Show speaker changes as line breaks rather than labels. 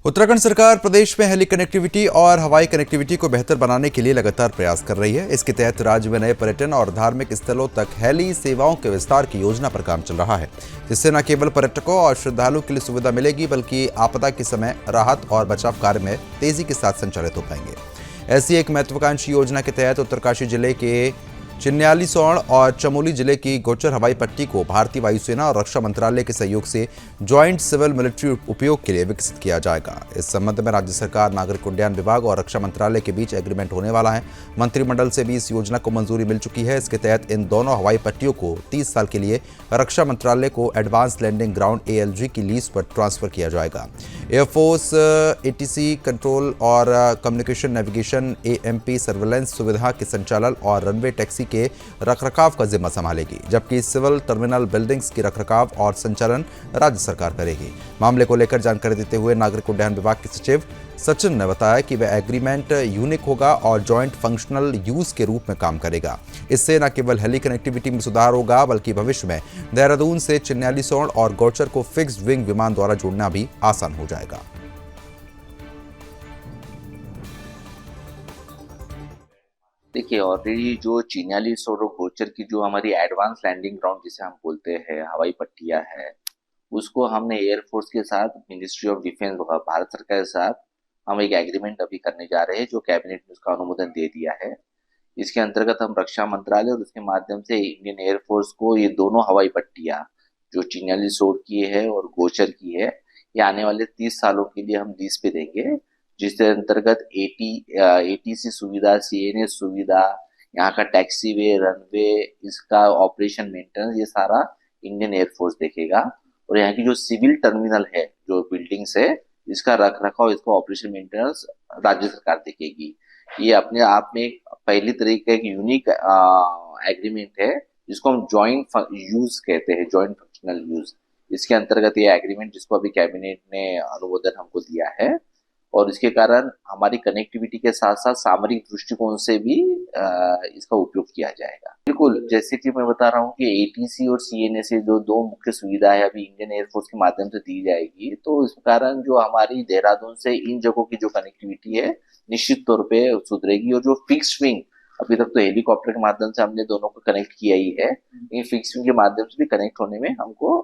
उत्तराखंड सरकार प्रदेश में heli connectivity और हवाई कनेक्टिविटी को बेहतर बनाने के लिए लगातार प्रयास कर रही है। इसके तहत राज्य में नए पर्यटन और धार्मिक स्थलों तक हेली सेवाओं के विस्तार की योजना पर काम चल रहा है, जिससे न केवल पर्यटकों और श्रद्धालुओं के लिए सुविधा मिलेगी, बल्कि आपदा के समय राहत और बचाव कार्य में तेजी के साथ संचालित हो पाएंगे। ऐसी एक महत्वाकांक्षी योजना के तहत उत्तरकाशी जिले के चिन्यालीसौड़ और चमोली जिले की गोचर हवाई पट्टी को भारतीय वायुसेना और रक्षा मंत्रालय के सहयोग से ज्वाइंट सिविल मिलिट्री उपयोग के लिए विकसित किया जाएगा। इस संबंध में राज्य सरकार, नागरिक उड्डयन विभाग और रक्षा मंत्रालय के बीच एग्रीमेंट होने वाला है। मंत्रिमंडल से भी इस योजना को मंजूरी मिल चुकी है। इसके तहत इन दोनों हवाई पट्टियों को 30 साल के लिए रक्षा मंत्रालय को एडवांस लैंडिंग ग्राउंड ALG की लीज पर ट्रांसफर किया जाएगा। एयरफोर्स ATC कंट्रोल और कम्युनिकेशन नेविगेशन AMP सर्वेलेंस सुविधा के संचालन और रनवे टैक्सी के रखरखाव का जिम्मा संभालेगी, जबकि सिविल टर्मिनल बिल्डिंग्स की रखरखाव और संचालन राज्य सरकार करेगी। मामले को लेकर जानकारी देते हुए नागरिक उड्डयन विभाग के सचिव सचिन ने बताया कि वह एग्रीमेंट यूनिक होगा और जॉइंट फंक्शनल यूज के रूप में काम करेगा। इससे न केवल हेली कनेक्टिविटी में सुधार होगा, बल्कि भविष्य में देहरादून से चिन्यालीसौड़ और गौचर को फिक्स्ड विंग विमान द्वारा जोड़ना भी आसान हो जाएगा।
देखिए, ऑलरेडी जो चिन्यालीसौड़ और गोचर की जो हमारी एडवांस लैंडिंग ग्राउंड जिसे हम बोलते हैं, हवाई पट्टियां है, उसको हमने एयरफोर्स के साथ, मिनिस्ट्री ऑफ डिफेंस भारत सरकार के साथ हम एक एग्रीमेंट अभी करने जा रहे हैं, जो कैबिनेट ने उसका अनुमोदन दे दिया है। इसके अंतर्गत हम रक्षा मंत्रालय और उसके माध्यम से इंडियन एयरफोर्स को ये दोनों हवाई पट्टियां, जो चिन्यालीसौड़ की है और गोचर की है, ये आने वाले 30 सालों के लिए हम लीज पे देंगे, जिसके अंतर्गत ATC सुविधा, CNS सुविधा, यहाँ का टैक्सी वे, रनवे, इसका ऑपरेशन मेंटेनेंस, ये सारा इंडियन एयरफोर्स देखेगा। और यहाँ की जो सिविल टर्मिनल है, जो बिल्डिंग्स है, इसका रख रखाव, इसका ऑपरेशन मेंटेनेंस राज्य सरकार देखेगी। ये अपने आप में एक पहली तरीके का एक यूनिक एग्रीमेंट है, जिसको हम ज्वाइंट यूज कहते हैं, ज्वाइंट फंक्शनल यूज। इसके अंतर्गत ये एग्रीमेंट, जिसको अभी कैबिनेट ने अनुमोदन हमको दिया है, और इसके कारण हमारी कनेक्टिविटी के साथ साथ सामरिक दृष्टिकोण से भी इसका उपयोग किया जाएगा। बिल्कुल, जैसे कि मैं बता रहा हूँ कि ATC और CNS जो दो मुख्य सुविधाएं अभी इंडियन एयरफोर्स के माध्यम से दी जाएगी, तो इस कारण जो हमारी देहरादून से इन जगहों की जो कनेक्टिविटी है, निश्चित तौर पे सुधरेगी। और जो फिक्स्ड विंग, अभी तक तो हेलीकॉप्टर के माध्यम से हमने दोनों को कनेक्ट किया ही है, इन फिक्स्ड विंग के माध्यम से भी कनेक्ट होने में हमको